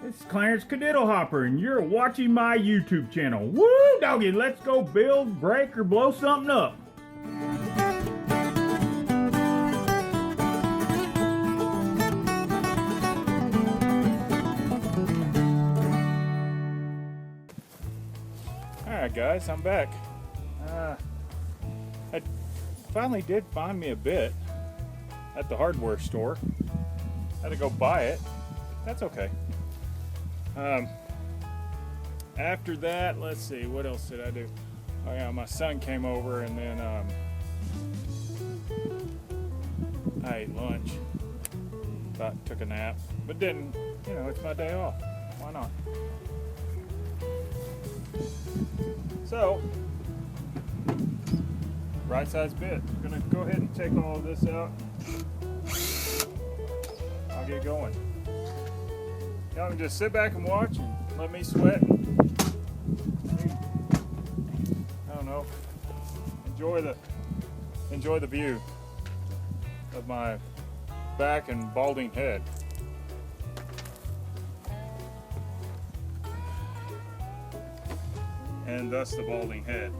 This is Clarence Cadiddlehopper, and you're watching my YouTube channel. Woo, doggy, let's go build, break, or blow something up. Alright guys, I'm back. I finally did find me a bit at the hardware store. Had to go buy it. That's okay. After that, let's see, what else did I do? Oh yeah, my son came over, and then I ate lunch. Took a nap, but didn't, you know, it's my day off. Why not? So, right size bit. I'm gonna go ahead and take all of this out. I'll get going. Y'all can just sit back and watch and let me sweat. I don't know. Enjoy the view of my back and balding head. And thus the balding head.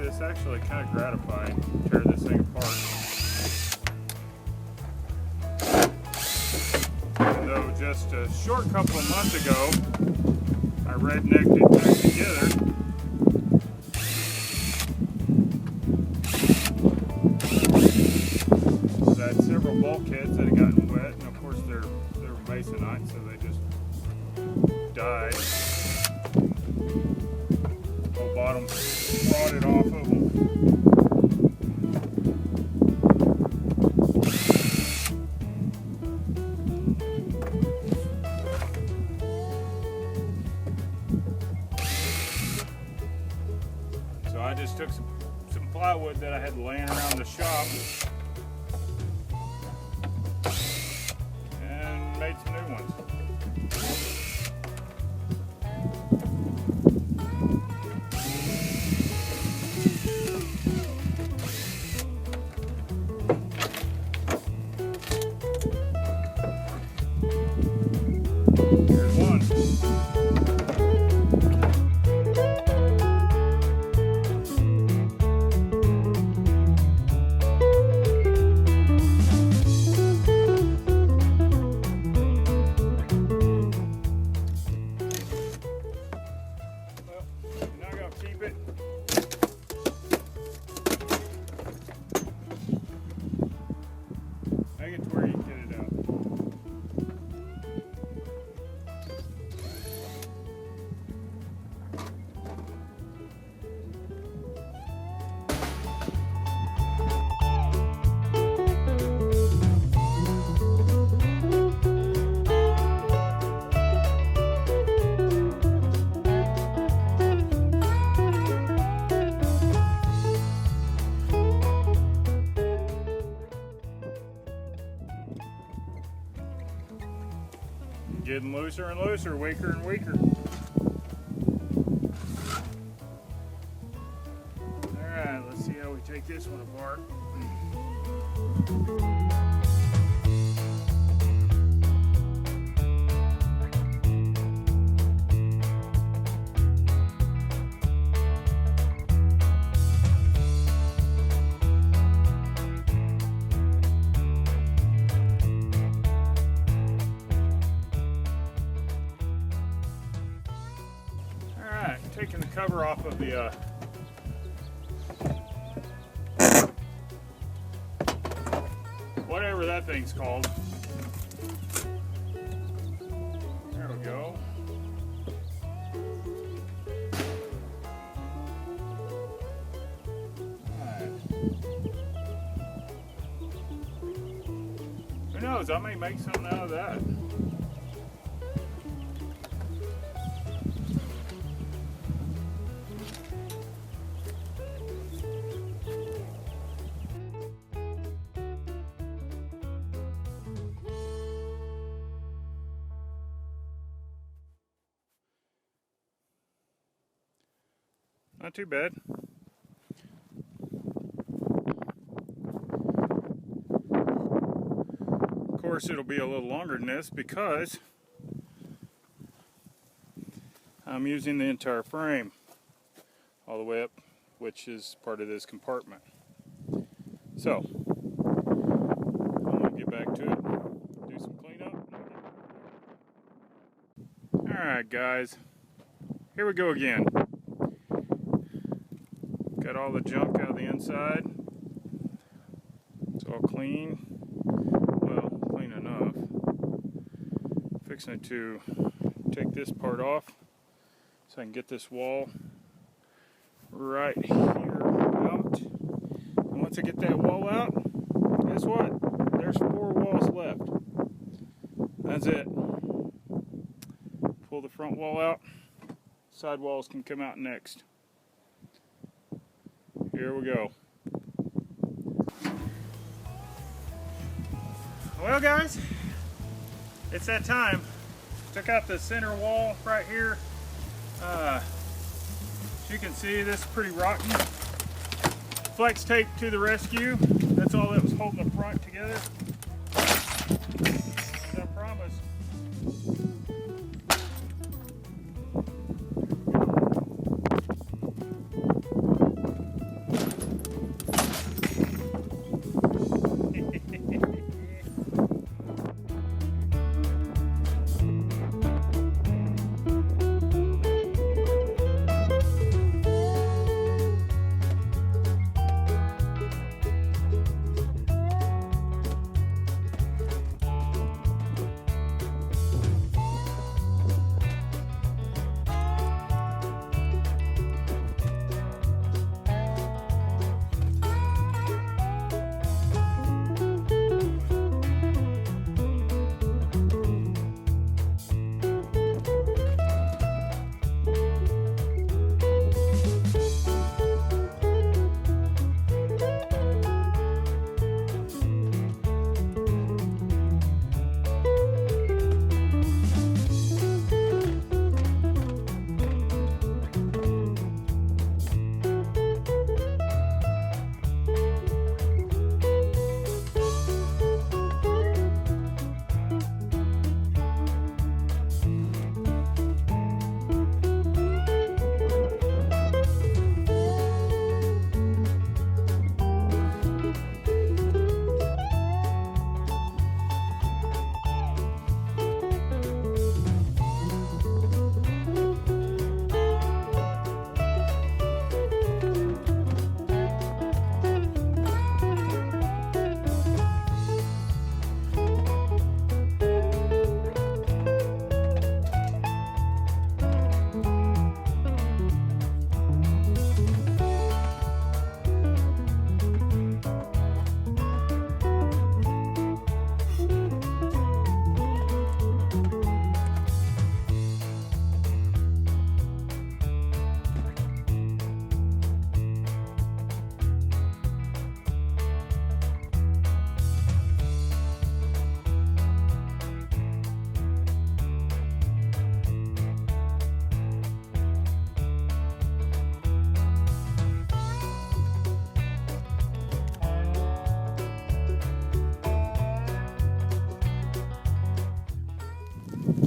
This actually kind of gratifying to tear this thing apart. Even though just a short couple of months ago I rednecked it back together. I had several bulkheads that had gotten wet, and of course they were masonite, so they just died. Whole bottom rotted off of them. So I just took some plywood that I had laying around the shop and made some new ones. Here's one. Well, you're not going to keep it. Make it to where you get it out. Getting looser and looser, weaker and weaker. Alright, let's see how we take this one apart. Taking the cover off of the whatever that thing's called. There we go. All right. Who knows, I may make something out of that. Not too bad. Of course, it'll be a little longer than this because I'm using the entire frame all the way up, which is part of this compartment. So, I'm going to get back to it, do some cleanup. Alright guys, here we go again. Got all the junk out of the inside. It's all clean. Well, clean enough. Fixing to take this part off so I can get this wall right here out. And once I get that wall out, guess what? There's 4 walls left. That's it. Pull the front wall out. Side walls can come out next. Here we go. Well guys, it's that time. Took out the center wall right here. As you can see, this is pretty rotten. Flex tape to the rescue. That's all that was holding the front together. As I promised.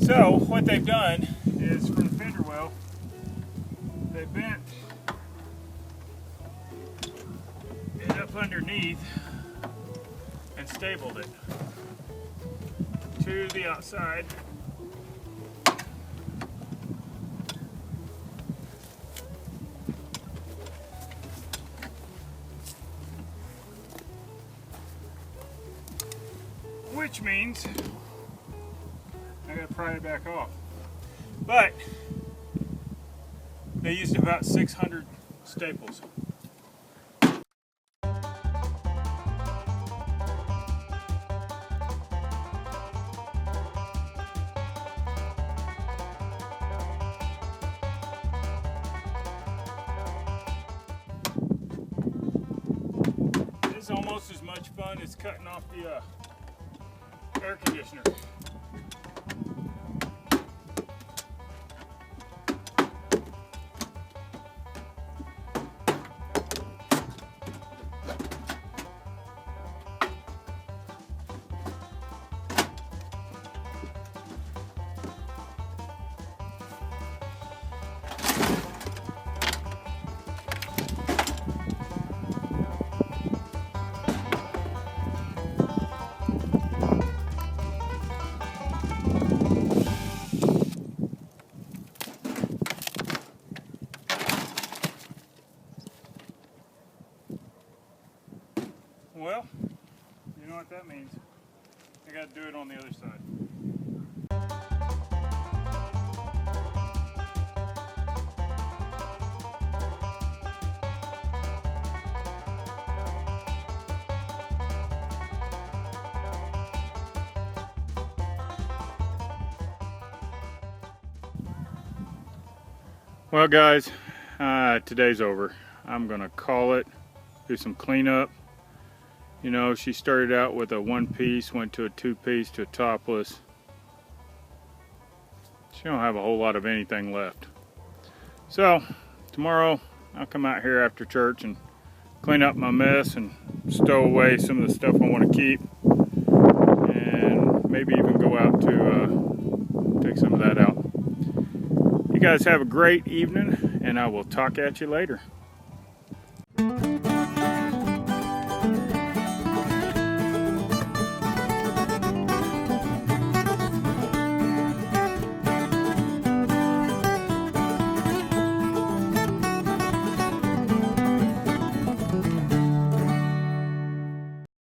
So what they've done is for the fender well, they bent it up underneath and stapled it to the outside. Which means I gotta pry it back off. But they used about 600 staples. one is cutting off the air conditioner. Well, you know what that means. I got to do it on the other side. Well guys, today's over. I'm gonna call it, do some cleanup. You know, she started out with a one piece, went to a two piece, to a topless. She don't have a whole lot of anything left. So tomorrow I'll come out here after church and clean up my mess and stow away some of the stuff I want to keep, and maybe even go out to take some of that out. You guys have a great evening, and I will talk at you later.